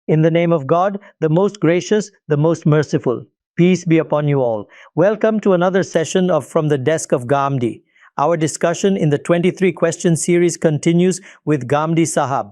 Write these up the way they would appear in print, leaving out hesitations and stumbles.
In the name of God, the most gracious, the most merciful. Peace be upon you all. Welcome to another session of From the Desk of Ghamidi. Our discussion in the 23 question series continues with Ghamidi Sahab.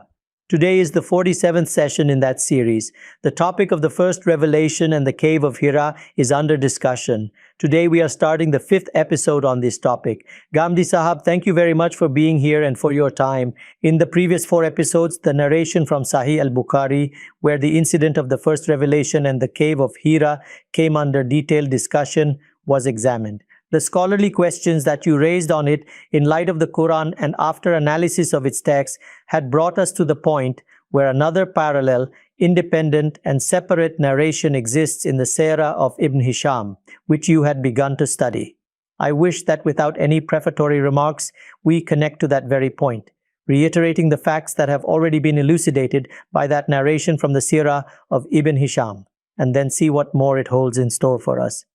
Today is the 47th session in that series. The topic of the first revelation and the Cave of Hira is under discussion. Today we are starting the 5th episode on this topic. Ghamidi Sahab, thank you very much for being here and for your time. In the previous 4 episodes, the narration from Sahih al-Bukhari, where the incident of the first revelation and the Cave of Hira came under detailed discussion, was examined. The scholarly questions that you raised on it in light of the Quran and after analysis of its text had brought us to the point where another parallel, independent and separate narration exists in the Sirah of Ibn Hisham, which you had begun to study. I wish that without any prefatory remarks, we connect to that very point, reiterating the facts that have already been elucidated by that narration from the Sirah of Ibn Hisham, and then see what more it holds in store for us.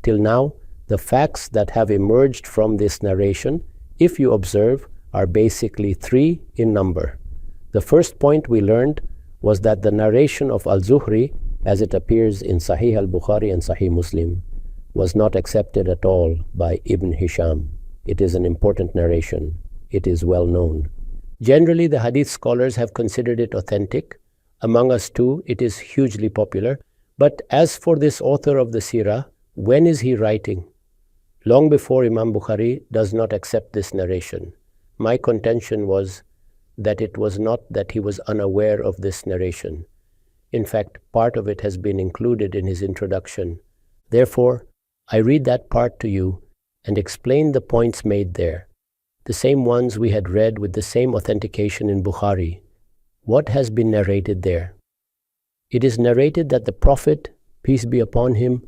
Till now, the facts that have emerged from this narration, if you observe, are basically 3 in number. The first point we learned was that the narration of Al-Zuhri, as it appears in Sahih al-Bukhari and Sahih Muslim, was not accepted at all by Ibn Hisham. It is an important narration. It is well known. Generally, the hadith scholars have considered it authentic. Among us too, it is hugely popular. But as for this author of the Sirah, when is he writing? Long before Imam Bukhari does not accept this narration. My contention was that it was not that he was unaware of this narration. In fact, part of it has been included in his introduction. Therefore, I read that part to you and explain the points made there, the same ones we had read with the same authentication in Bukhari. What has been narrated there? It is narrated that the Prophet, peace be upon him,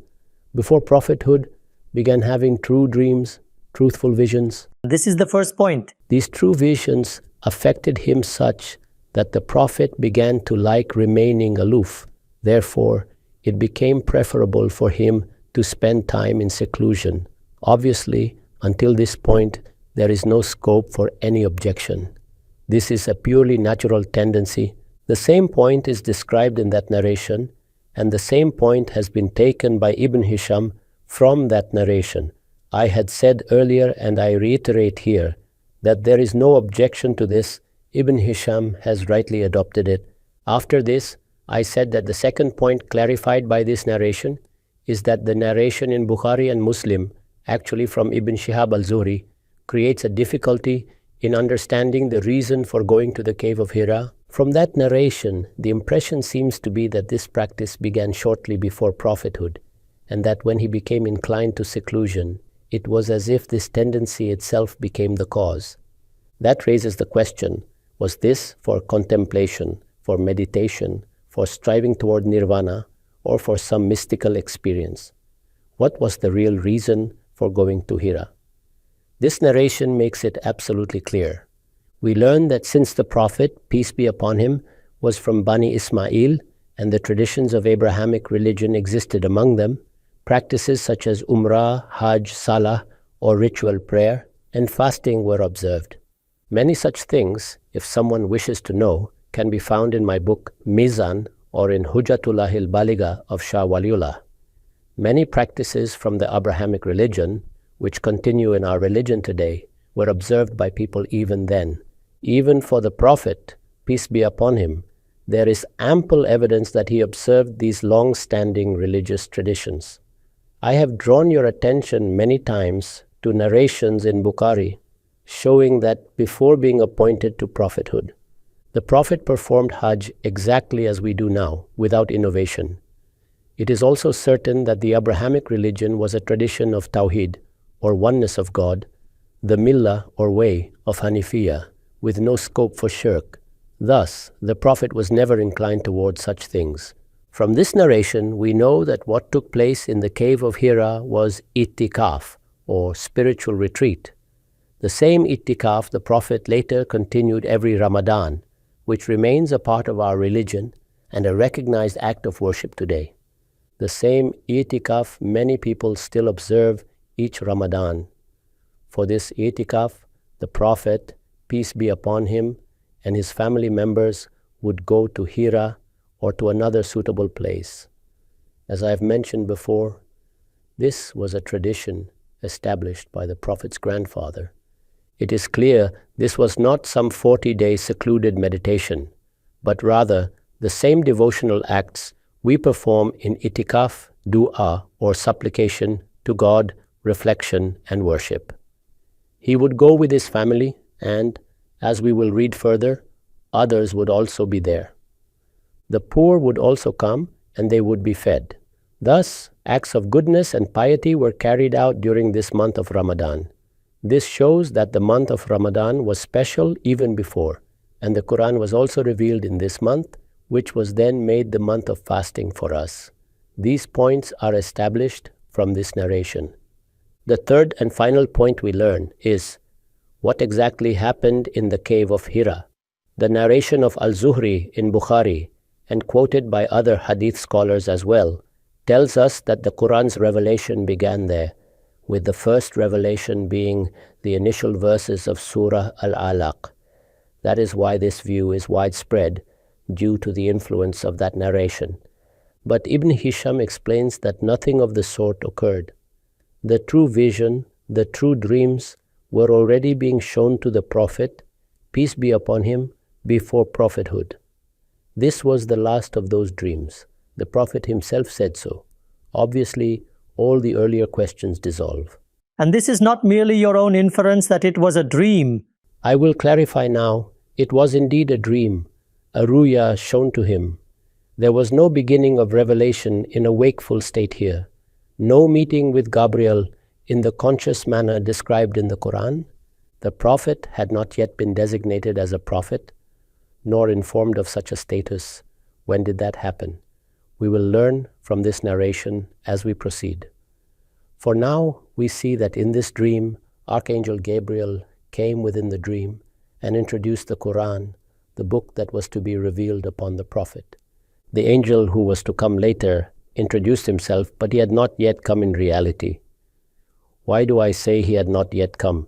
before prophethood, began having true dreams, truthful visions. This is the first point. These true visions affected him such that the Prophet began to like remaining aloof. Therefore, it became preferable for him to spend time in seclusion. Obviously, until this point, there is no scope for any objection. This is a purely natural tendency. The same point is described in that narration, and the same point has been taken by Ibn Hisham from that narration. I had said earlier, and I reiterate here, that there is no objection to this. Ibn Hisham has rightly adopted it. After this, I said that the second point clarified by this narration is that the narration in Bukhari and Muslim, actually from Ibn Shihab al-Zuhri, creates a difficulty in understanding the reason for going to the Cave of Hira. From that narration, the impression seems to be that this practice began shortly before prophethood, and that when he became inclined to seclusion, it was as if this tendency itself became the cause. That raises the question, was this for contemplation, for meditation, for striving toward nirvana, or for some mystical experience? What was the real reason for going to Hira? This narration makes it absolutely clear. We learn that since the Prophet, peace be upon him, was from Bani Ismail and the traditions of Abrahamic religion existed among them, practices such as Umrah, Hajj, Salah, or ritual prayer, and fasting were observed. Many such things, if someone wishes to know, can be found in my book Meezan or in Hujjatullah al-Baligha of Shah Waliullah. Many practices from the Abrahamic religion, which continue in our religion today, were observed by people even then. Even for the Prophet, peace be upon him, there is ample evidence that he observed these long-standing religious traditions. I have drawn your attention many times to narrations in Bukhari showing that before being appointed to prophethood, the Prophet performed Hajj exactly as we do now, without innovation. It is also certain that the Abrahamic religion was a tradition of Tawhid, or oneness of God, the Millah or way of Hanifiyah, with no scope for shirk. Thus, the Prophet was never inclined towards such things. From this narration, we know that what took place in the Cave of Hira was Itikaf, or spiritual retreat. The same Itikaf the Prophet later continued every Ramadan, which remains a part of our religion and a recognized act of worship today. The same Itikaf many people still observe each Ramadan. For this Itikaf, the Prophet, peace be upon him, and his family members would go to Hira or to another suitable place. As I have mentioned before, this was a tradition established by the Prophet's grandfather. It is clear this was not some 40-day secluded meditation, but rather the same devotional acts we perform in Itikaf, dua or supplication to God, reflection and worship. He would go with his family and, as we will read further, others would also be there. The poor would also come and they would be fed. Thus, acts of goodness and piety were carried out during this month of Ramadan. This shows that the month of Ramadan was special even before, and the Quran was also revealed in this month, which was then made the month of fasting for us. These points are established from this narration. The third and final point we learn is what exactly happened in the Cave of Hira. The narration of Al-Zuhri in Bukhari, and quoted by other hadith scholars as well, tells us that the Quran's revelation began there, with the first revelation being the initial verses of Surah Al-Alaq. That is why this view is widespread, due to the influence of that narration. But Ibn Hisham explains that nothing of the sort occurred. The true vision, the true dreams, were already being shown to the Prophet, peace be upon him, before prophethood. This was the last of those dreams. The Prophet himself said so. Obviously, all the earlier questions dissolve. And this is not merely your own inference that it was a dream. I will clarify now. It was indeed a dream, a ruya shown to him. There was no beginning of revelation in a wakeful state here. No meeting with Gabriel in the conscious manner described in the Quran. The Prophet had not yet been designated as a prophet, nor informed of such a status. When did that happen? We will learn from this narration as we proceed. For now, we see that in this dream, Archangel Gabriel came within the dream and introduced the Quran, the book that was to be revealed upon the Prophet. The angel who was to come later introduced himself, but he had not yet come in reality. Why do I say he had not yet come?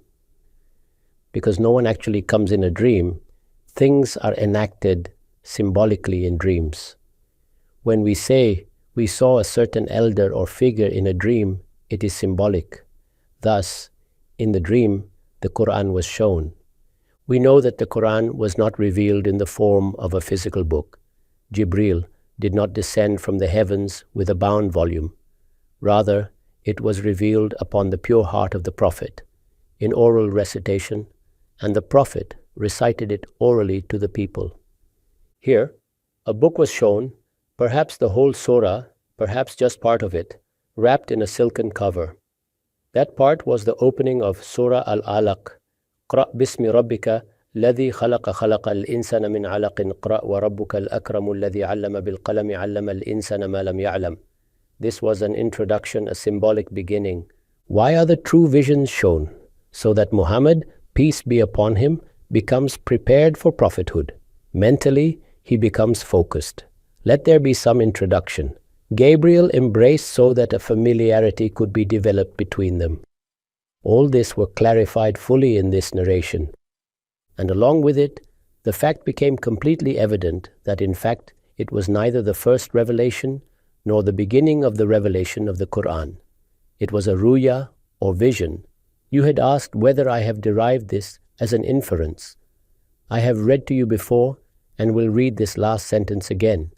Because no one actually comes in a dream. Things are enacted symbolically in dreams. When we say we saw a certain elder or figure in a dream, it is symbolic. Thus, in the dream, the Quran was shown. We know that the Quran was not revealed in the form of a physical book. Gabriel did not descend from the heavens with a bound volume. Rather, it was revealed upon the pure heart of the Prophet in oral recitation, and the Prophet recited it orally to the people. Here, a book was shown, perhaps the whole surah, perhaps just part of it, wrapped in a silken cover. That part was the opening of Surah Al-Alaq. Qra' bismi rabbika الذي خلق الإنسان من علق اقرأ وربك الأكرم الذي علم بالقلم علم الإنسان ما لم يعلم. This was an introduction, a symbolic beginning. Why are the true visions shown? So that Muhammad, peace be upon him, becomes prepared for prophethood. Mentally, he becomes focused. Let there be some introduction. Gabriel embraced so that a familiarity could be developed between them. All this were clarified fully in this narration. And along with it, the fact became completely evident that in fact it was neither the first revelation nor the beginning of the revelation of the Quran. It was a ruya or vision. You had asked whether I have derived this as an inference. I have read to you before and will read this last sentence again.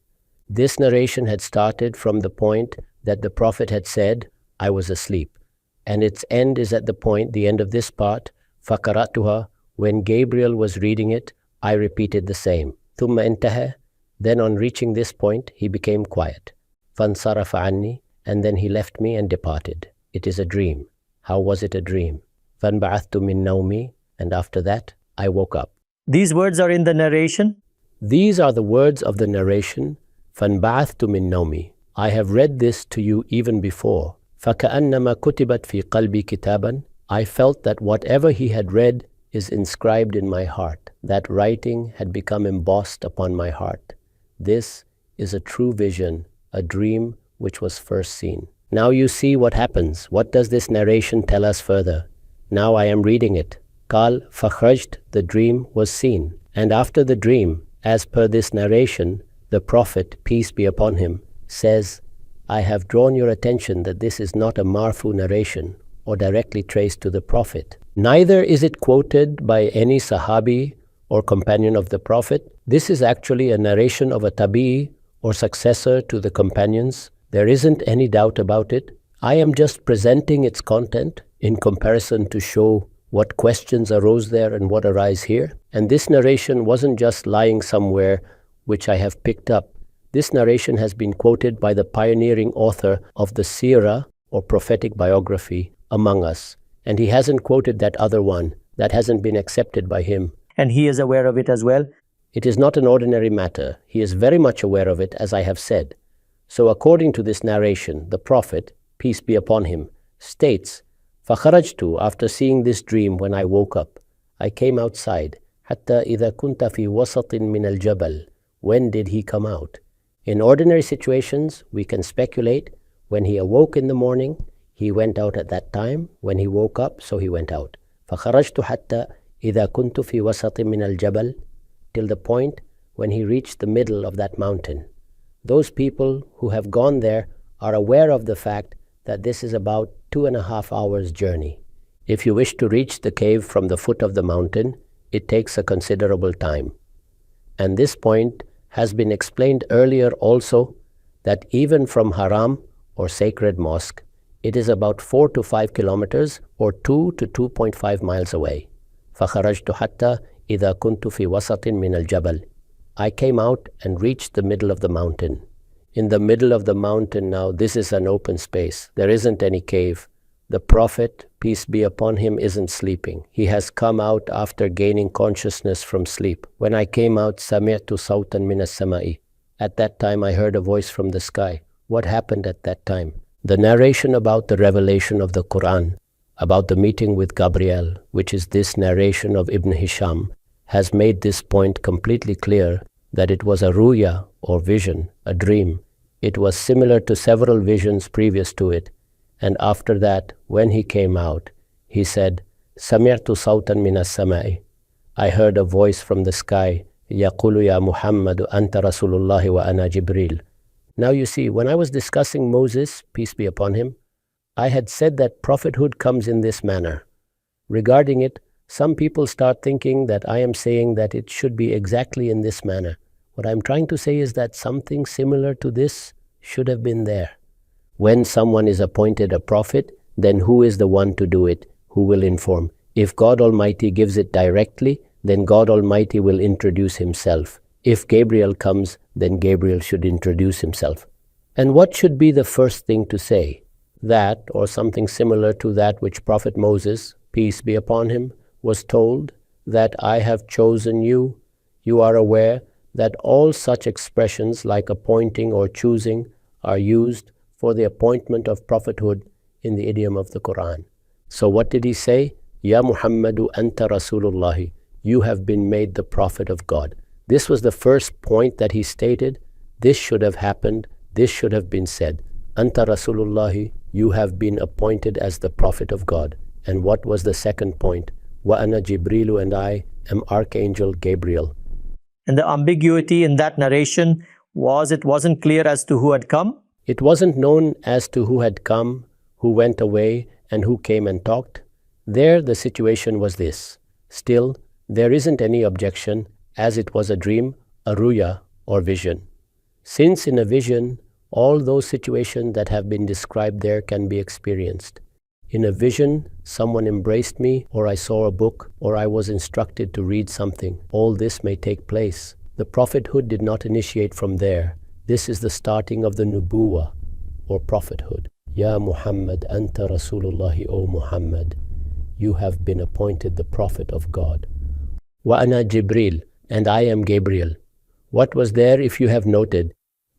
This narration had started from the point that the Prophet had said, I was asleep. And its end is at the point, the end of this part, فَقَرَأْتُهَا. When Gabriel was reading it, I repeated the same. ثُمَّ انتهى. Then on reaching this point, he became quiet. فَانْصَرَفَ عَنِّي. And then he left me and departed. It is a dream. How was it a dream? فَانْبَعَثْتُ مِنْ نَوْمِي. And after that, I woke up. These words are in the narration? These are the words of the narration. فَانْبَعَثْتُ مِنْ نَوْمِي. I have read this to you even before. فَكَأَنَّمَا كُتِبَتْ فِي قَلْبِي كِتَابًا. I felt that whatever he had read is inscribed in my heart. That writing had become embossed upon my heart. This is a true vision, a dream which was first seen. Now you see what happens. What does this narration tell us further? Now I am reading it. Qal fakhrajt, the dream was seen. And after the dream, as per this narration, The Prophet, peace be upon him, says, I have drawn your attention that this is not a marfu narration or directly traced to the Prophet. Neither is it quoted by any Sahabi or companion of the Prophet. This is actually a narration of a tabi'i or successor to the companions. There isn't any doubt about it. I am just presenting its content in comparison to show what questions arose there and what arise here. And this narration wasn't just lying somewhere which I have picked up. This narration has been quoted by the pioneering author of the Sirah or prophetic biography among us. And he hasn't quoted that other one. That hasn't been accepted by him. And he is aware of it as well? It is not an ordinary matter. He is very much aware of it, as I have said. So according to this narration, the Prophet, peace be upon him, states, فَخَرَجْتُ, after seeing this dream when I woke up, I came outside, حَتَّى إِذَا كُنْتَ فِي وَسَطٍ مِنَ الْجَبَلِ. When did he come out? In ordinary situations, we can speculate. When he awoke in the morning, he went out at that time. When he woke up, so he went out. فَخَرَجْتُ حَتَّى إِذَا كُنْتُ فِي وَسَطٍ مِنَ الْجَبَلِ, till the point when he reached the middle of that mountain. Those people who have gone there are aware of the fact that this is about 2.5 hours journey. If you wish to reach the cave from the foot of the mountain, it takes a considerable time. And this point has been explained earlier also, that even from Haram or sacred mosque, it is about 4 to 5 kilometers or 2 to 2.5 miles away. فَخَرَجْتُ حَتَّى إِذَا كُنْتُ فِي وَسَطٍ مِنَ الْجَبَلِ. I came out and reached the middle of the mountain. In the middle of the mountain now, this is an open space. There isn't any cave. The Prophet, peace be upon him, isn't sleeping. He has come out after gaining consciousness from sleep. When I came out, سَمِعْتُ صَوْتًا مِنَ السَّمَاءِ. At that time I heard a voice from the sky. What happened at that time? The narration about the revelation of the Quran, about the meeting with Gabriel, which is this narration of Ibn Hisham, has made this point completely clear, that it was a ruya or vision, a dream. It was similar to several visions previous to it. And after that, when he came out, he said, سَمِعْتُ صَوْتًا مِنَ السَّمَاءِ. I heard a voice from the sky, يَقُولُ يَا مُحَمَّدُ أَنْتَ رَسُولُ اللَّهِ وَأَنَا جِبْرِيلُ. Now you see, when I was discussing Moses, peace be upon him, I had said that prophethood comes in this manner. Regarding it, some people start thinking that I am saying that it should be exactly in this manner. What I'm trying to say is that something similar to this should have been there. When someone is appointed a prophet, then who is the one to do it? Who will inform? If God Almighty gives it directly, then God Almighty will introduce himself. If Gabriel comes, then Gabriel should introduce himself. And what should be the first thing to say? That, or something similar to that which Prophet Moses, peace be upon him, was told, that I have chosen you. You are aware that all such expressions like appointing or choosing are used for the appointment of prophethood in the idiom of the Quran. So what did he say? Ya Muhammadu anta Rasulullahi. You have been made the prophet of God. This was the first point that he stated. This should have happened. This should have been said. Anta Rasulullahi. You have been appointed as the prophet of God. And what was the second point? Wa ana Jibrilu, and I am Archangel Gabriel. And the ambiguity in that narration was it wasn't clear as to who had come? It wasn't known as to who had come, who went away, and who came and talked. There the situation was this. Still, there isn't any objection, as it was a dream, a ruya, or vision. Since in a vision, all those situations that have been described there can be experienced. In a vision, someone embraced me, or I saw a book, or I was instructed to read something. All this may take place. The prophethood did not initiate from there. This is the starting of the nubuwah, or prophethood. Ya Muhammad, anta Rasulullahi, O Muhammad. You have been appointed the prophet of God. Wa ana Jibril, and I am Gabriel. What was there if you have noted?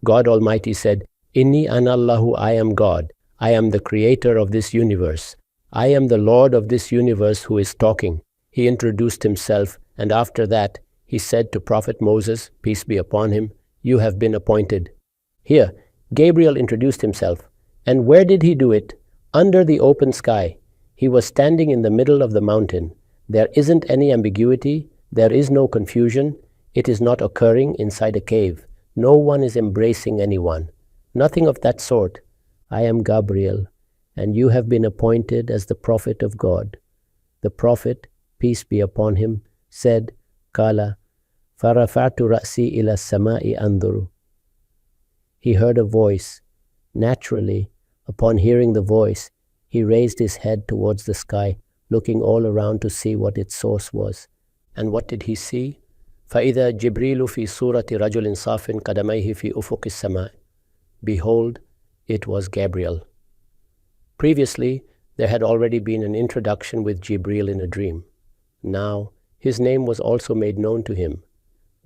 God Almighty said, Inni anallahu, I am God. I am the creator of this universe. I am the Lord of this universe who is talking. He introduced himself, and after that, he said to Prophet Moses, peace be upon him, you have been appointed. Here, Gabriel introduced himself. And where did he do it? Under the open sky. He was standing in the middle of the mountain. There isn't any ambiguity. There is no confusion. It is not occurring inside a cave. No one is embracing anyone. Nothing of that sort. I am Gabriel, and you have been appointed as the prophet of God. The prophet, peace be upon him, said, Qala, farafa'tu ra'si ila samai anduru. He heard a voice. Naturally, upon hearing the voice, he raised his head towards the sky, looking all around to see what its source was. And what did he see? فَإِذَا جِبْرِيلُ فِي صُورَةِ رَجُلٍ صَافٍ قَدَمَيْهِ فِي أُفُقِ السَّمَاءِ. Behold, it was Gabriel. Previously, there had already been an introduction with Jibril in a dream. Now, his name was also made known to him.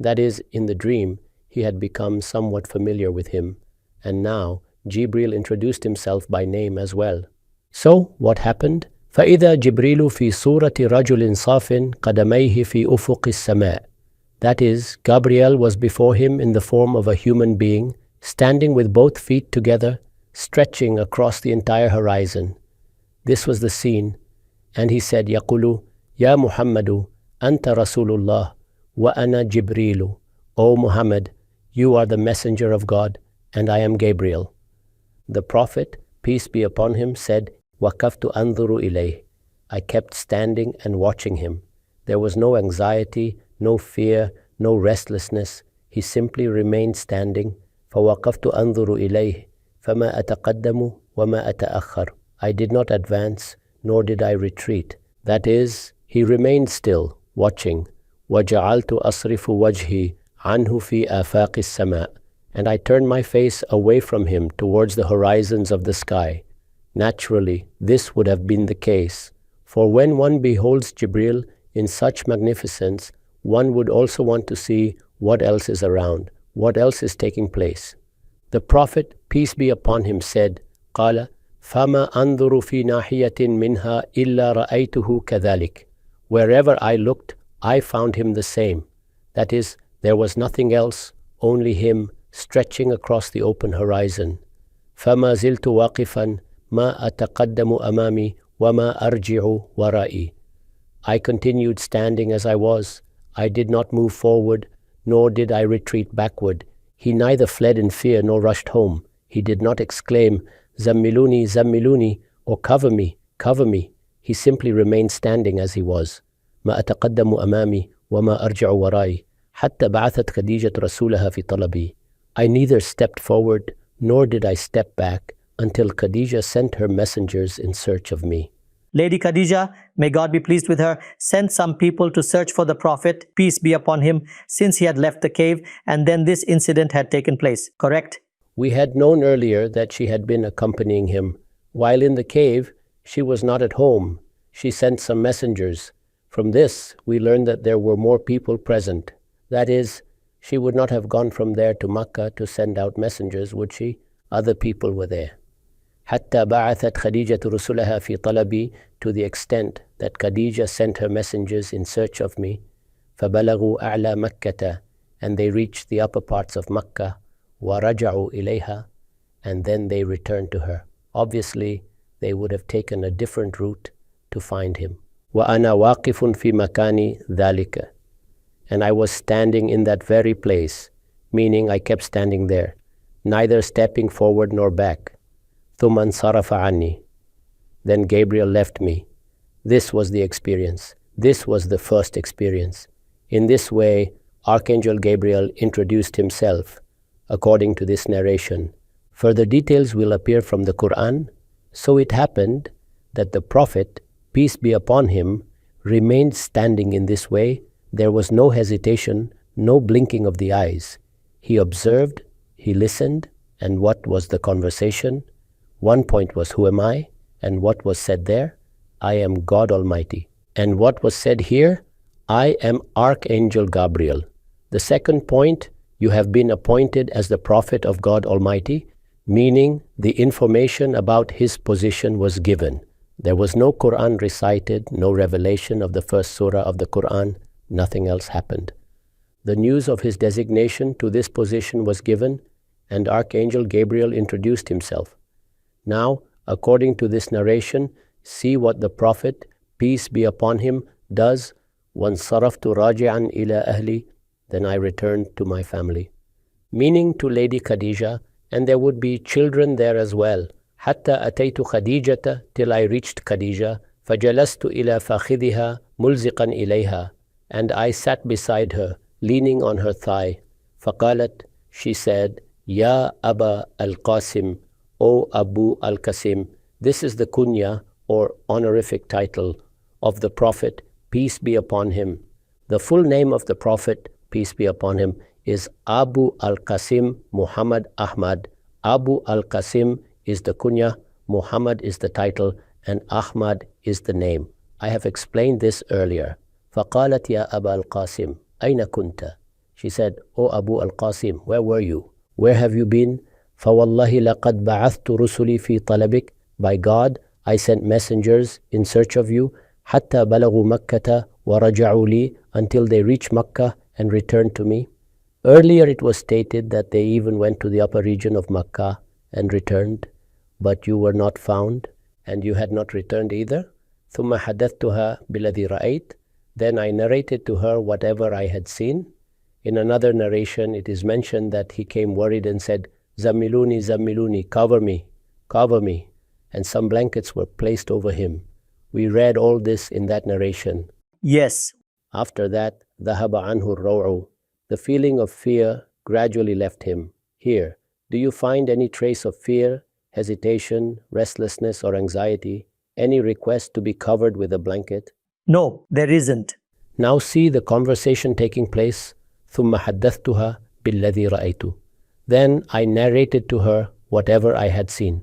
That is, in the dream, he had become somewhat familiar with him, and now Jibril introduced himself by name as well. So, what happened? فَإِذَا جِبْرِيلُ فِي صُورَةِ رَجُلٍ صَافٍ قَدَمَيْهِ فِي أُفُقِ السَّمَاءِ. That is, Gabriel was before him in the form of a human being, standing with both feet together, stretching across the entire horizon. This was the scene, and he said, يَقُولُ يَا مُحَمَّدُ أَنْتَ رَسُولُ اللَّهِ وَأَنَا جِبْرِيلُ. O Muhammad, you are the messenger of God, and I am Gabriel. The Prophet, peace be upon him, said, وَقَفْتُ أَنْظُرُ إِلَيْهِ. I kept standing and watching him. There was no anxiety, no fear, no restlessness. He simply remained standing. فَوَقَفْتُ أَنْظُرُ إِلَيْهِ فَمَا أَتَقَدَّمُ وَمَا أَتَأَخَّرُ. I did not advance, nor did I retreat. That is, he remained still, watching. وَجَعَلْتُ أَصْرِفُ وَجْهِي عَنْهُ فِي آفَاقِ السَّمَاءِ. And I turned my face away from him towards the horizons of the sky. Naturally, this would have been the case, for when one beholds Jibril in such magnificence, one would also want to see what else is around, what else is taking place. The Prophet, peace be upon him, said, قال فما أنظر في ناحية منها إلا رأيته كذلك. Wherever I looked, I found him the same. That is, there was nothing else, only him stretching across the open horizon. فما زلت واقفا ما أتقدم أمامي وما أرجع ورائي. I continued standing as I was. I did not move forward, nor did I retreat backward. He neither fled in fear nor rushed home. He did not exclaim, Zammiluni, Zammiluni, or cover me, cover me. He simply remained standing as he was. ما أتقدم أمامي وما أرجع وراي حتى بعثت خديجة رسولها في طلبي. I neither stepped forward, nor did I step back, until Khadijah sent her messengers in search of me. Lady Khadijah, may God be pleased with her, sent some people to search for the Prophet, peace be upon him, since he had left the cave, and then this incident had taken place, correct? We had known earlier that she had been accompanying him. While in the cave, she was not at home. She sent some messengers. From this, we learned that there were more people present. That is, she would not have gone from there to Makkah to send out messengers, would she? Other people were there. حتى بعثت خديجة رسلها في طلبي, to the extent that Khadijah sent her messengers in search of me. فبلغوا أعلى مكة, and they reached the upper parts of Makkah. ورجعوا إليها, and then they returned to her. Obviously, they would have taken a different route to find him. وأنا واقف في مكاني ذلك. And I was standing in that very place, meaning I kept standing there, neither stepping forward nor back. ثم انصرف عني. Then Gabriel left me. This was the experience. This was the first experience. In this way, Archangel Gabriel introduced himself, according to this narration. Further details will appear from the Quran. So it happened that the Prophet, peace be upon him, remained standing in this way. There was no hesitation, no blinking of the eyes. He observed, he listened, and what was the conversation? One point was, who am I? And what was said there? I am God Almighty. And what was said here? I am Archangel Gabriel. The second point, you have been appointed as the Prophet of God Almighty, meaning the information about his position was given. There was no Quran recited, no revelation of the first surah of the Quran, nothing else happened. The news of his designation to this position was given, and Archangel Gabriel introduced himself. Now, according to this narration, see what the Prophet, peace be upon him, does. وَانْصَرَفْتُ رَاجِعًا إِلَى أَهْلِي. Then I returned to my family. meaning to Lady Khadijah, and there would be children there as well. حتى أتيت خديجة till I reached Khadijah, فجلست إلى فخذها ملزقا إليها, and I sat beside her, leaning on her thigh. فقالت, she said, Ya Aba al-Qasim, O Abu al-Qasim. This is the kunya or honorific title of the Prophet, peace be upon him. The full name of the Prophet, peace be upon him, is Abu al-Qasim Muhammad Ahmad. Abu al-Qasim is the kunya, Muhammad is the title, and Ahmad is the name. I have explained this earlier. فقالت يا أبا القاسم أين كنت? She said, O Abu al-Qasim, where were you? Where have you been? فوالله لقد بعثت رسلي في طلبك. By God, I sent messengers in search of you. حتى بلغوا مكة ورجعوا لي, until they reached Makkah and returned to me. Earlier it was stated that they even went to the upper region of Makkah and returned, but you were not found, and you had not returned either. ثم حدثتها بالذي رأيت. Then I narrated to her whatever I had seen. In another narration, it is mentioned that he came worried and said, Zammiluni, Zammiluni, cover me, cover me. And some blankets were placed over him. We read all this in that narration. Yes. After that, ذهب عنه الروع. The feeling of fear gradually left him. Here, do you find any trace of fear, hesitation, restlessness, or anxiety? Any request to be covered with a blanket? No, there isn't. Now see the conversation taking place. ثم حدثتها بالذي رأيت. Then I narrated to her whatever I had seen.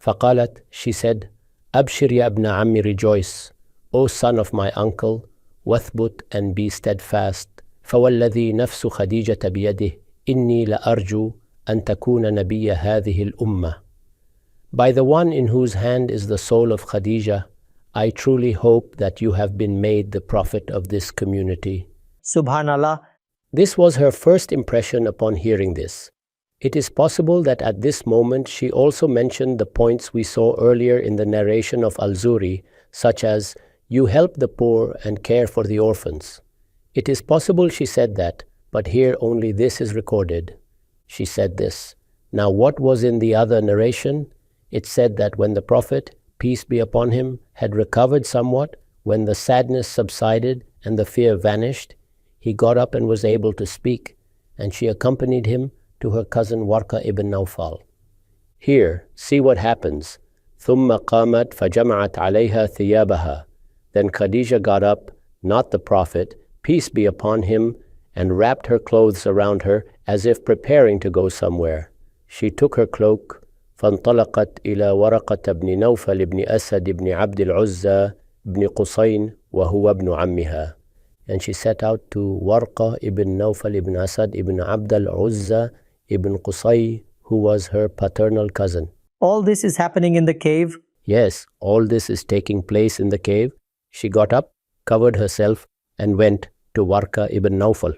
فقالت, she said, أبشر يا ابن عمي, rejoice, O son of my uncle, واثبت and be steadfast. فوالذي نفس خديجة بيده إني لأرجو أن تكون نبي هذه الأمة. By the one in whose hand is the soul of Khadijah, I truly hope that you have been made the prophet of this community. Subhanallah. This was her first impression upon hearing this. It is possible that at this moment she also mentioned the points we saw earlier in the narration of Al-Zuri, such as, you help the poor and care for the orphans. It is possible she said that, but here only this is recorded. She said this. Now what was in the other narration? It said that when the Prophet, peace be upon him, had recovered somewhat, when the sadness subsided and the fear vanished, he got up and was able to speak, and she accompanied him to her cousin Waraqa ibn Nawfal. Here, see what happens. ثُمَّ قَامَتْ فَجَمَعَتْ عَلَيْهَا ثِيَابَهَا. Then Khadijah got up, not the Prophet, peace be upon him, and wrapped her clothes around her as if preparing to go somewhere. She took her cloak, فانطلقت إلى ورقة بن نوفل بن أسد بن عبد العزى بن قصين وهو ابن عمها. And she set out to Waraqa ibn Nawfal ibn Asad ibn Abd al-Uzza ibn Qusay, who was her paternal cousin. All this is happening in the cave? Yes, all this is taking place in the cave. She got up, covered herself, and went to Waraqa ibn Nawfal.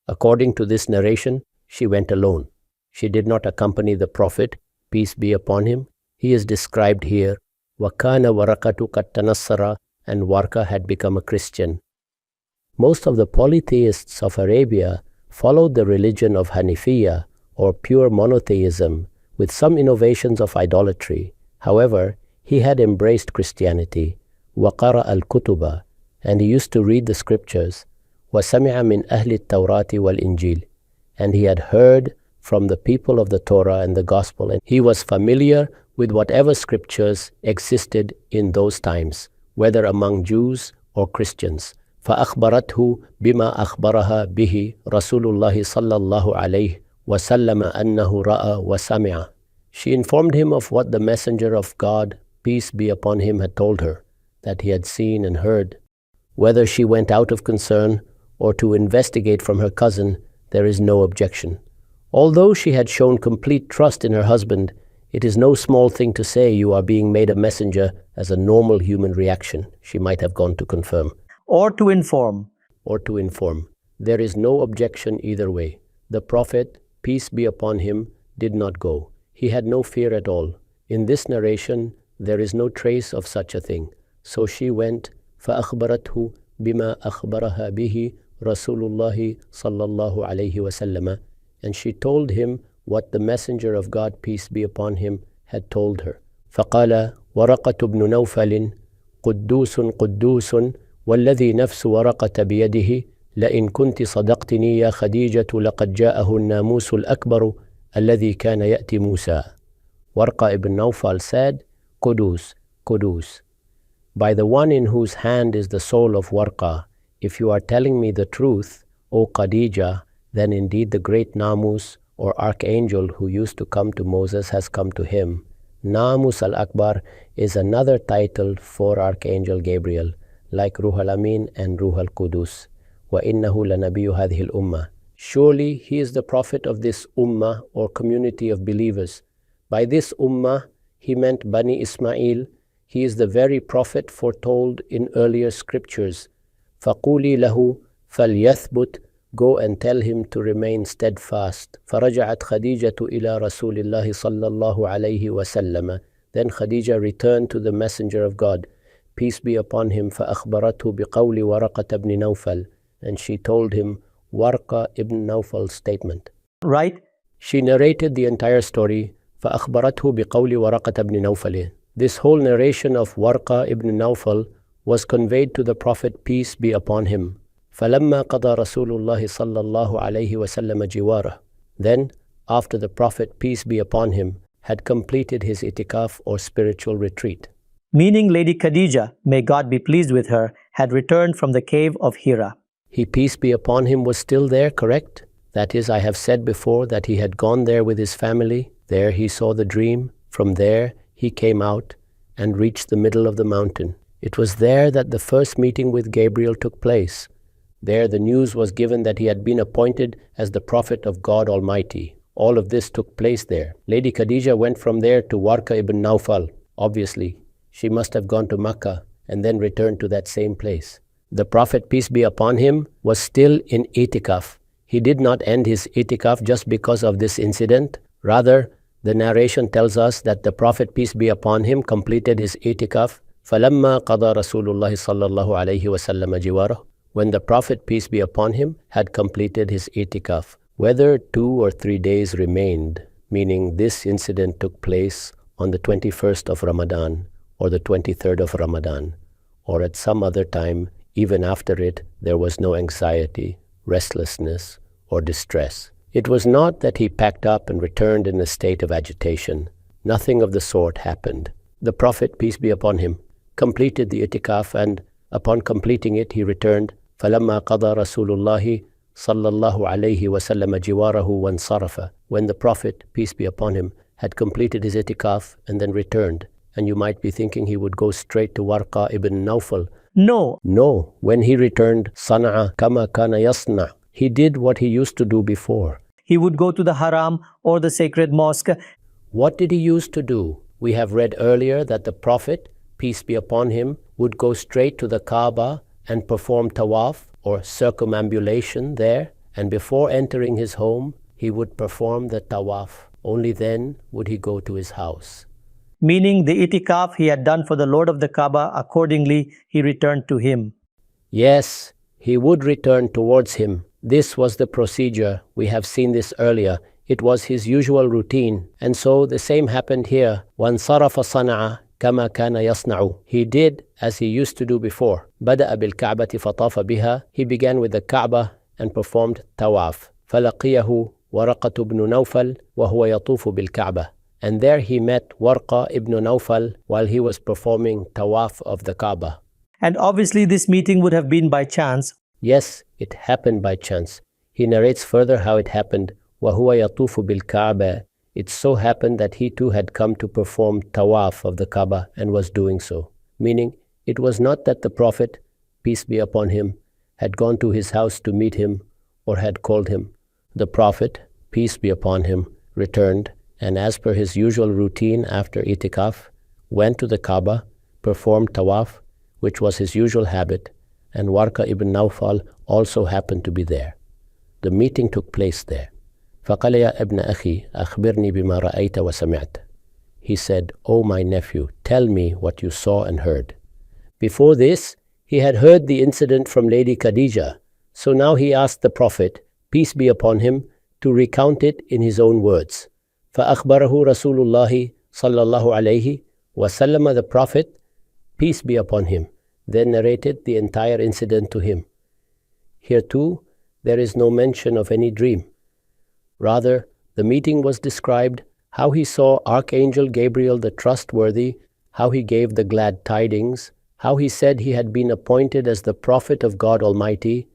According to this narration, she went alone. She did not accompany the Prophet, peace be upon him. He is described here, وَكَانَ وَرَقَةُ قَدْ تَنَصَّرَ, and Waraqa had become a Christian. Most of the polytheists of Arabia followed the religion of Hanifiya, or pure monotheism, with some innovations of idolatry. However, he had embraced Christianity, وَقَرَأَ الْكُتُبَ, and he used to read the scriptures, وَسَمِعَ مِنْ أَهْلِ التَّوْرَاةِ وَالْإِنْجِيلِ, and he had heard from the people of the Torah and the Gospel, and he was familiar with whatever scriptures existed in those times, whether among Jews or Christians. فأخبرته بما أخبرها به رسول الله صلى الله عليه وسلم أنه رأى وسمع. She informed him of what the Messenger of God, peace be upon him, had told her, that he had seen and heard. Whether she went out of concern or to investigate from her cousin, there is no objection. Although she had shown complete trust in her husband, it is no small thing to say you are being made a messenger as a normal human reaction, she might have gone to confirm. Or to inform. Or to inform. There is no objection either way. The Prophet, peace be upon him, did not go. He had no fear at all. In this narration, there is no trace of such a thing. So she went, فَأَخْبَرَتْهُ بِمَا أَخْبَرَهَا بِهِ رَسُولُ اللَّهِ صَلَّى اللَّهُ عَلَيْهِ وَسَلَّمَ, and she told him what the Messenger of God, peace be upon him, had told her. فقال ورقة بن نوفل قدوس قدوس والذي نفس ورقة بيده لئن كنت صدقتني يا خديجة لقد جاءه الناموس الأكبر الذي كان يأتي موسى. Warqa ibn Nawfal said, Qudus, Qudus. By the one in whose hand is the soul of Warqa, if you are telling me the truth, O Khadijah, then indeed the great Namus or archangel who used to come to Moses has come to him. Namus al-Akbar is another title for Archangel Gabriel, like Ruh al-Amin and Ruh al-Qudus. وَإِنَّهُ لَنَبِيُّ هَذِهِ الْأُمَّةِ. Surely he is the prophet of this ummah or community of believers. By this ummah, he meant Bani Ismail. He is the very prophet foretold in earlier scriptures. فَقُولِي لَهُ فَلْيَثْبُتْ. Go and tell him to remain steadfast. فَرَجَعَتْ خَدِيجَةُ إِلَى رَسُولِ اللَّهِ صَلَّى اللَّهُ عَلَيْهِ وَسَلَّمَ. Then Khadijah returned to the Messenger of God, peace be upon him, فَأَخْبَرَتْهُ بِقَوْلِ وَرَقَةَ بْنِ نَوْفَلٍ. And she told him Warqa ibn Nawfal's statement. Right? She narrated the entire story. فَأَخْبَرَتْهُ بِقَوْلِ وَرَقَةَ بْنِ نَوْفَلٍ. This whole narration of Warqa ibn Nawfal was conveyed to the Prophet, peace be upon him. فَلَمَّا قَضَى رَسُولُ اللَّهِ صَلَّى اللَّهُ عَلَيْهِ وَسَلَّمَ جِوَارَهُ. Then, after the Prophet, peace be upon him, had completed his itikaf or spiritual retreat. Meaning Lady Khadijah, may God be pleased with her, had returned from the cave of Hira. He, peace be upon him, was still there, correct? That is, I have said before that he had gone there with his family. There he saw the dream. From there he came out and reached the middle of the mountain. It was there that the first meeting with Gabriel took place. There the news was given that he had been appointed as the prophet of God Almighty. All of this took place there. Lady Khadijah went from there to Warqa ibn Nawfal. Obviously, she must have gone to Makkah and then returned to that same place. The Prophet, peace be upon him, was still in Itikaf. He did not end his Itikaf just because of this incident. Rather, the narration tells us that the Prophet, peace be upon him, completed his Itikaf. فَلَمَّا قَضَى رَسُولُ اللَّهِ صَلَّى اللَّهُ عَلَيْهِ وَسَلَّمَ جِوَارَهُ. When the Prophet, peace be upon him, had completed his Itikaf, whether 2 or 3 days remained, meaning this incident took place on the 21st of Ramadan or the 23rd of Ramadan, or at some other time, even after it, there was no anxiety, restlessness, or distress. It was not that he packed up and returned in a state of agitation. Nothing of the sort happened. The Prophet, peace be upon him, completed the Itikaf, and upon completing it, he returned. فَلَمَّا قَضَى رَسُولُ اللَّهِ صَلَّى اللَّهُ عَلَيْهِ وَسَلَّمَ جِوَارَهُ وَانْصَرَفَ. When the Prophet, peace be upon him, had completed his Itikaf and then returned, and you might be thinking he would go straight to Warqa ibn Nawfal. No, when he returned, صَنَعَ كَمَا كَانَ يَصْنَعُ. He did what he used to do before. He would go to the haram or the sacred mosque. What did he used to do? We have read earlier that the Prophet, peace be upon him, would go straight to the Kaaba and perform tawaf or circumambulation there, and before entering his home, he would perform the tawaf. Only then would he go to his house. Meaning the itikaf he had done for the Lord of the Kaaba, accordingly he returned to him. Yes, he would return towards him. This was the procedure. We have seen this earlier. It was his usual routine. And so the same happened here. وَانْصَرَفَ صَنَعَ كَمَا كَانَ يَصْنَعُ. He did as he used to do before. بَدَأَ بِالْكَعْبَةِ فَطَافَ بِهَا. He began with the Kaaba and performed tawaf. فَلَقِيَهُ وَرَقَةُ بْنُ نَوْفَلٍ وَهُوَ يَطُوفُ بِالْكَعْبَةِ. And there he met Warqa ibn Nawfal while he was performing tawaf of the Kaaba. And obviously this meeting would have been by chance. Yes, it happened by chance. He narrates further how it happened. وَهُوَ يَطُوفُ بِالْكَعْبَةِ. It so happened that he too had come to perform tawaf of the Kaaba and was doing so. Meaning, it was not that the Prophet, peace be upon him, had gone to his house to meet him or had called him. The Prophet, peace be upon him, returned and as per his usual routine after Itikaf, went to the Kaaba, performed tawaf, which was his usual habit, and Warqa ibn Nawfal also happened to be there. The meeting took place there. فَقَالَ يَا ابْنَ أَخِي أَخْبِرْنِي بِمَا رَأَيْتَ وَسَمِعْتَ. He said, O my nephew, tell me what you saw and heard. Before this, he had heard the incident from Lady Khadijah. So now he asked the Prophet, peace be upon him, to recount it in his own words. فَأَخْبَرَهُ رَسُولُ اللَّهِ صَلَّى اللَّهُ عَلَيْهِ وَسَلَّمَ, the Prophet, peace be upon him, then narrated the entire incident to him. Here too, there is no mention of any dream. Rather, the meeting was described, how he saw Archangel Gabriel the trustworthy, how he gave the glad tidings, how he said he had been appointed as the prophet of God Almighty,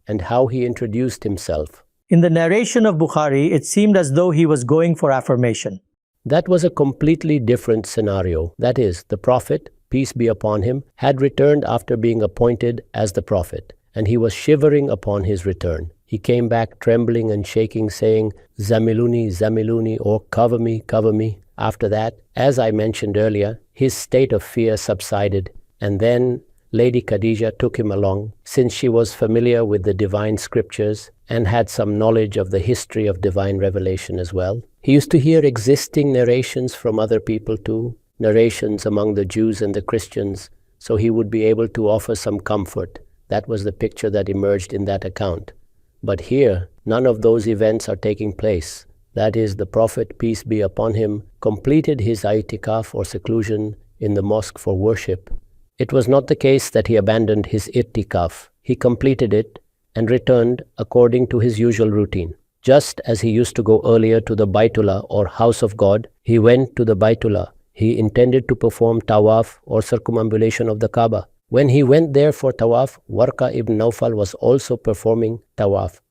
and how he introduced himself. In the narration of Bukhari, it seemed as though he was going for affirmation. That was a completely different scenario. That is, the Prophet, peace be upon him, had returned after being appointed as the Prophet, and he was shivering upon his return. He came back trembling and shaking, saying, "Zamiluni, Zamiluni," or "Cover me, cover me." After that, as I mentioned earlier, his state of fear subsided, and then Lady Khadijah took him along, since she was familiar with the divine scriptures and had some knowledge of the history of divine revelation as well. He used to hear existing narrations from other people too, narrations among the Jews and the Christians, so he would be able to offer some comfort. That was the picture that emerged in that account. But here, none of those events are taking place. That is, the Prophet, peace be upon him, completed his Itikaf or seclusion in the mosque for worship. It was not the case that he abandoned his Itikaf. He completed it and returned according to his usual routine. Just as he used to go earlier to the Baitullah or house of God, he went to the Baitullah. He intended to perform tawaf or circumambulation of the Kaaba. When he went there for tawaf, Waraqa ibn Nawfal was also performing tawaf.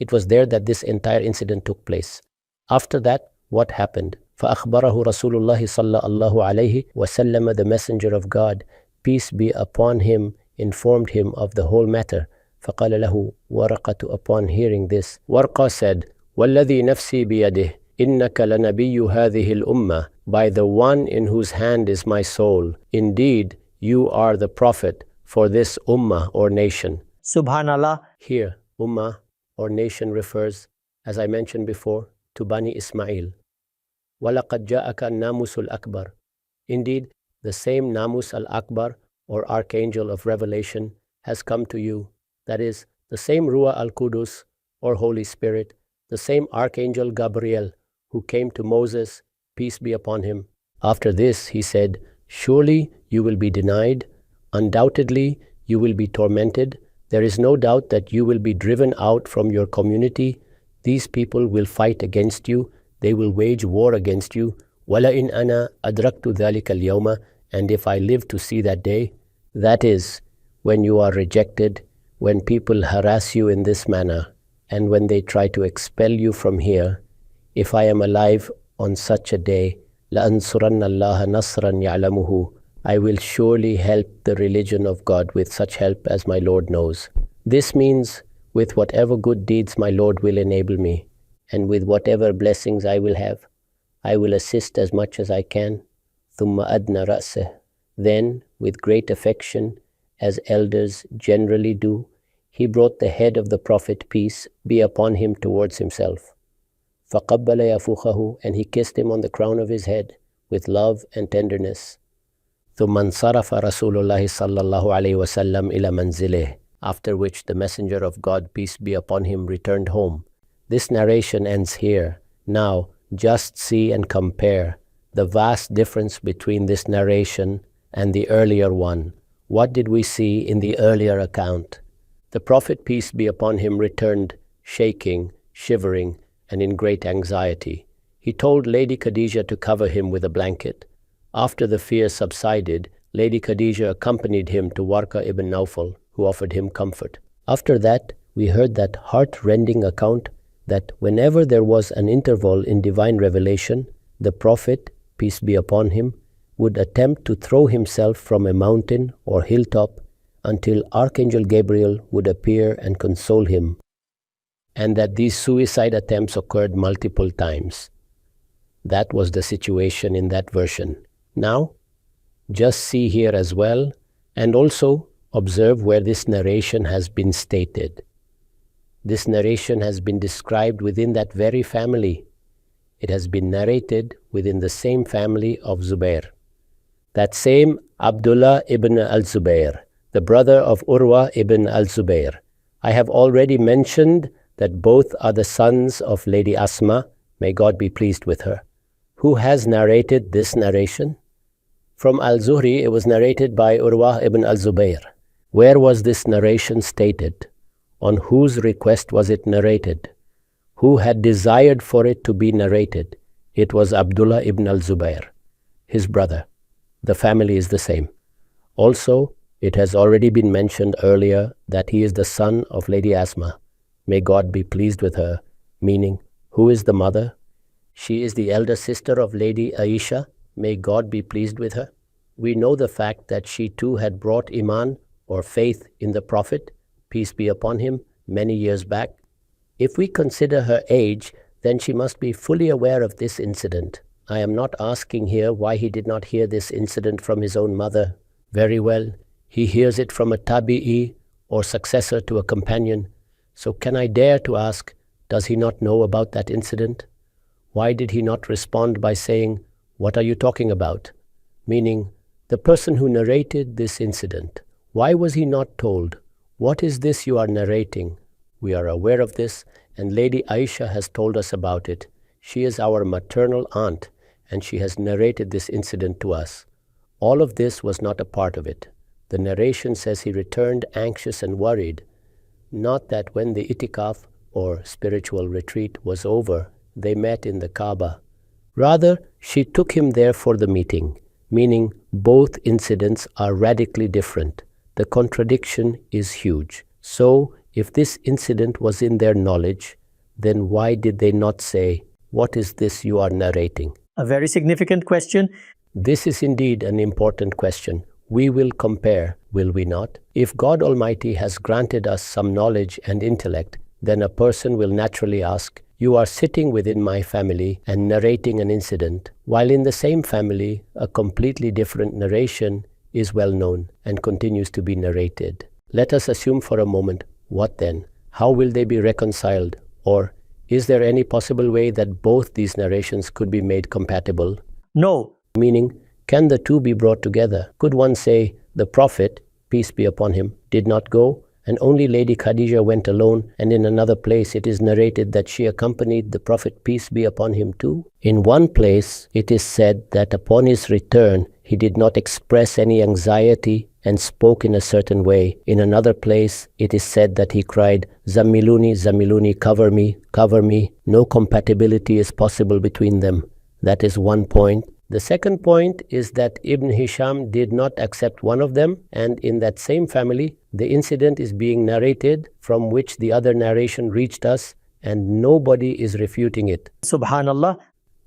It was there that this entire incident took place. After that, what happened? فَأَخْبَرَهُ رَسُولُ اللَّهِ صَلَّى اللَّهُ عَلَيْهِ وَسَلَّمَ, the Messenger of God, peace be upon him, informed him of the whole matter. فَقَالَ لَهُ وَرَقَةُ, upon hearing this, Waraqa said, وَالَّذِي نَفْسِي بِيَدِهِ إِنَّكَ لَنَبِيُّ هَذِهِ الْأُمَّةِ, by the one in whose hand is my soul, indeed, you are the Prophet for this ummah or nation. Subhanallah. Here, ummah or nation refers, as I mentioned before, to Bani Ismail. وَلَقَدْ جَاءَكَ النَّامُسُ الْأَكْبَرُ, indeed, the same Namus al-Akbar or Archangel of Revelation has come to you. That is, the same Ruah al-Qudus or Holy Spirit, the same Archangel Gabriel who came to Moses, peace be upon him. After this, he said, surely you will be denied, undoubtedly you will be tormented, there is no doubt that you will be driven out from your community, these people will fight against you, they will wage war against you, وَلَئِنْ أَنَا أَدْرَكْتُ ذَلِكَ الْيَوْمَ, and if I live to see that day, that is, when you are rejected, when people harass you in this manner, and when they try to expel you from here, if I am alive on such a day, لَأَنْصُرَنَّ اللَّهَ نَصْرًا يَعْلَمُهُ, I will surely help the religion of God with such help as my Lord knows. This means with whatever good deeds my Lord will enable me, and with whatever blessings I will have, I will assist as much as I can. ثُمَّ أَدْنَ رَأْسَهُ, then, with great affection, as elders generally do, he brought the head of the Prophet, peace be upon him, towards himself. فَقَبَّلَ يَفُخَهُ, and he kissed him on the crown of his head with love and tenderness. ثُمَّ انصَرَفَ رَسُولُ اللَّهِ صَلَّى اللَّهُ عَلَيْهِ وَسَلَّمَ إِلَى مَنْزِلِهِ, after which the Messenger of God, peace be upon him, returned home. This narration ends here. Now, just see and compare the vast difference between this narration and the earlier one. What did we see in the earlier account? The Prophet, peace be upon him, returned shaking, shivering, and in great anxiety. He told Lady Khadijah to cover him with a blanket. After the fear subsided, Lady Khadijah accompanied him to Waraqa ibn Nawfal, who offered him comfort. After that, we heard that heart-rending account that whenever there was an interval in divine revelation, the Prophet, peace be upon him, would attempt to throw himself from a mountain or hilltop until Archangel Gabriel would appear and console him, and that these suicide attempts occurred multiple times. That was the situation in that version. Now, just see here as well, and also observe where this narration has been stated. This narration has been described within that very family. It has been narrated within the same family of Zubair. That same Abdullah ibn al-Zubair, the brother of Urwa ibn al-Zubair. I have already mentioned that both are the sons of Lady Asma, may God be pleased with her. Who has narrated this narration? From Al-Zuhri, it was narrated by Urwah ibn al-Zubayr. Where was this narration stated? On whose request was it narrated? Who had desired for it to be narrated? It was Abdullah ibn al-Zubayr, his brother. The family is the same. Also, it has already been mentioned earlier that he is the son of Lady Asma. May God be pleased with her, meaning, who is the mother? She is the elder sister of Lady Aisha. May God be pleased with her. We know the fact that she too had brought Iman, or faith, in the Prophet, peace be upon him, many years back. If we consider her age, then she must be fully aware of this incident. I am not asking here why he did not hear this incident from his own mother. Very well, he hears it from a tabi'i, or successor to a companion. So can I dare to ask, does he not know about that incident? Why did he not respond by saying, "What are you talking about?" Meaning, the person who narrated this incident, why was he not told, "What is this you are narrating?" We are aware of this, and Lady Aisha has told us about it. She is our maternal aunt, and she has narrated this incident to us. All of this was not a part of it. The narration says he returned anxious and worried. Not that when the Itikaf, or spiritual retreat, was over, they met in the Kaaba. Rather, she took him there for the meeting, meaning both incidents are radically different. The contradiction is huge. So, if this incident was in their knowledge, then why did they not say, "What is this you are narrating?" A very significant question. This is indeed an important question. We will compare, will we not? If God Almighty has granted us some knowledge and intellect, then a person will naturally ask, "You are sitting within my family and narrating an incident, while in the same family, a completely different narration is well known and continues to be narrated. Let us assume for a moment, what then? How will they be reconciled? Or is there any possible way that both these narrations could be made compatible? No. Meaning, can the two be brought together? Could one say, the Prophet, peace be upon him, did not go, and only Lady Khadijah went alone, and in another place it is narrated that she accompanied the Prophet, peace be upon him too? In one place, it is said that upon his return, he did not express any anxiety and spoke in a certain way. In another place, it is said that he cried, "Zammiluni, Zammiluni, cover me, cover me." No compatibility is possible between them. That is one point. The second point is that Ibn Hisham did not accept one of them, and in that same family, the incident is being narrated from which the other narration reached us, and nobody is refuting it. Subhanallah.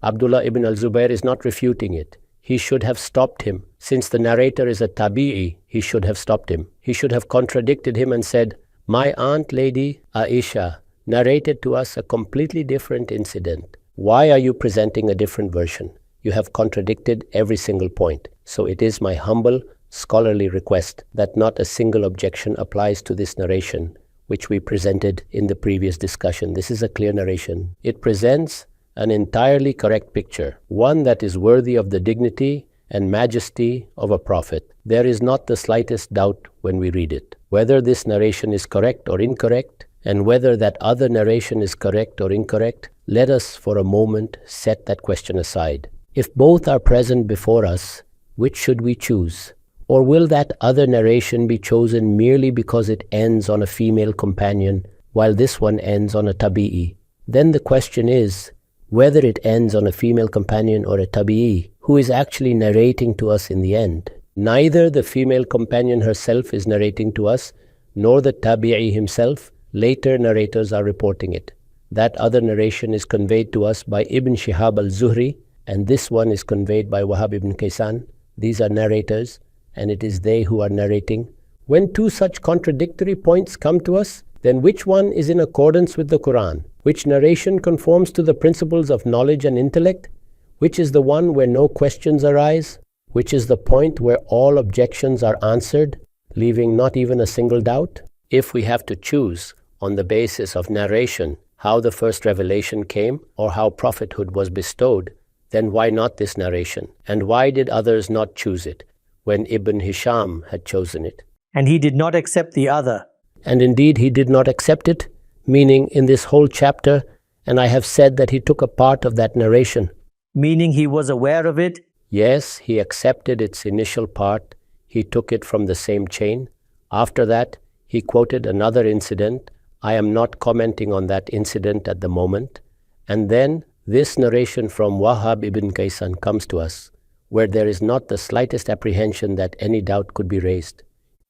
Abdullah ibn al-Zubayr is not refuting it. He should have stopped him. Since the narrator is a tabi'i, he should have stopped him. He should have contradicted him and said, "My aunt Lady Aisha narrated to us a completely different incident. Why are you presenting a different version? You have contradicted every single point." So it is my humble scholarly request that not a single objection applies to this narration, which we presented in the previous discussion. This is a clear narration. It presents an entirely correct picture, one that is worthy of the dignity and majesty of a prophet. There is not the slightest doubt when we read it, whether this narration is correct or incorrect, and whether that other narration is correct or incorrect. Let us for a moment set that question aside. If both are present before us, which should we choose? Or will that other narration be chosen merely because it ends on a female companion, while this one ends on a tabi'i? Then the question is, whether it ends on a female companion or a tabi'i, who is actually narrating to us in the end? Neither the female companion herself is narrating to us, nor the tabi'i himself. Later narrators are reporting it. That other narration is conveyed to us by Ibn Shihab al-Zuhri, and this one is conveyed by Wahab ibn Kaysan. These are narrators, and it is they who are narrating. When two such contradictory points come to us, then which one is in accordance with the Quran? Which narration conforms to the principles of knowledge and intellect? Which is the one where no questions arise? Which is the point where all objections are answered, leaving not even a single doubt? If we have to choose on the basis of narration how the first revelation came or how prophethood was bestowed, then why not this narration? And why did others not choose it when Ibn Hisham had chosen it? And he did not accept the other. And indeed he did not accept it meaning in this whole chapter, and I have said that he took a part of that narration. Meaning he was aware of it? Yes, he accepted its initial part. He took it from the same chain. After that, he quoted another incident. I am not commenting on that incident at the moment. And then this narration from Wahab ibn Kaysan comes to us, where there is not the slightest apprehension that any doubt could be raised.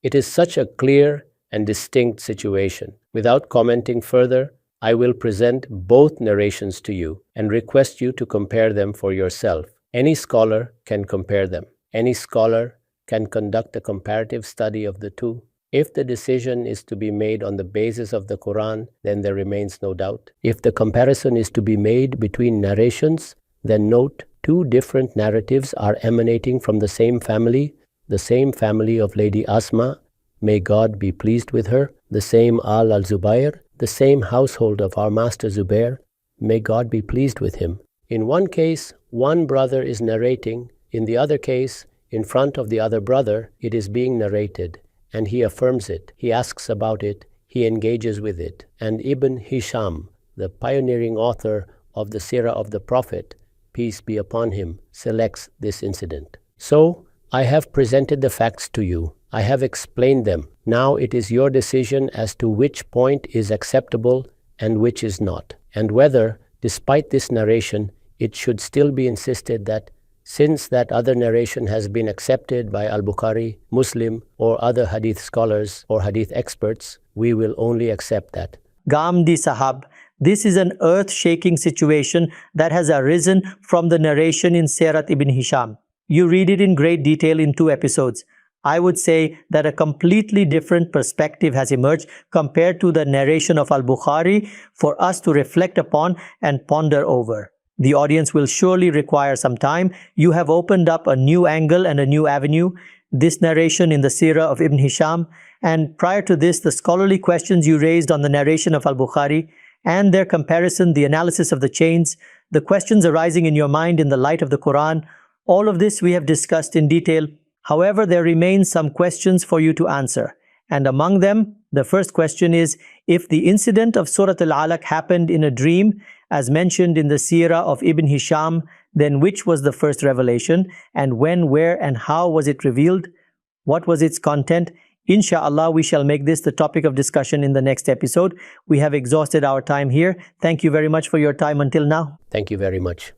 It is such a clear and distinct situation. Without commenting further, I will present both narrations to you and request you to compare them for yourself. Any scholar can compare them. Any scholar can conduct a comparative study of the two. If the decision is to be made on the basis of the Quran, then there remains no doubt. If the comparison is to be made between narrations, then note two different narratives are emanating from the same family of Lady Asma, may God be pleased with her, the same al-Zubayr, the same household of our master Zubair, may God be pleased with him. In one case, one brother is narrating. In the other case, in front of the other brother, it is being narrated, and he affirms it, he asks about it, he engages with it. And Ibn Hisham, the pioneering author of the Sirah of the Prophet, peace be upon him, selects this incident. So, I have presented the facts to you. I have explained them. Now it is your decision as to which point is acceptable and which is not, and whether, despite this narration, it should still be insisted that since that other narration has been accepted by Al-Bukhari, Muslim, or other hadith scholars or hadith experts, we will only accept that. Ghamidi Sahab, this is an earth-shaking situation that has arisen from the narration in Sirah ibn Hisham. You read it in great detail in 2 episodes. I would say that a completely different perspective has emerged compared to the narration of Al-Bukhari for us to reflect upon and ponder over. The audience will surely require some time. You have opened up a new angle and a new avenue. This narration in the Sirah of Ibn Hisham, and prior to this, the scholarly questions you raised on the narration of Al-Bukhari and their comparison, the analysis of the chains, the questions arising in your mind in the light of the Quran, all of this we have discussed in detail. However, there remain some questions for you to answer. And among them, the first question is, if the incident of Surah Al-Alaq happened in a dream, as mentioned in the Sirah of Ibn Hisham, then which was the first revelation, and when, where, and how was it revealed? What was its content? Insha'Allah, we shall make this the topic of discussion in the next episode. We have exhausted our time here. Thank you very much for your time until now. Thank you very much.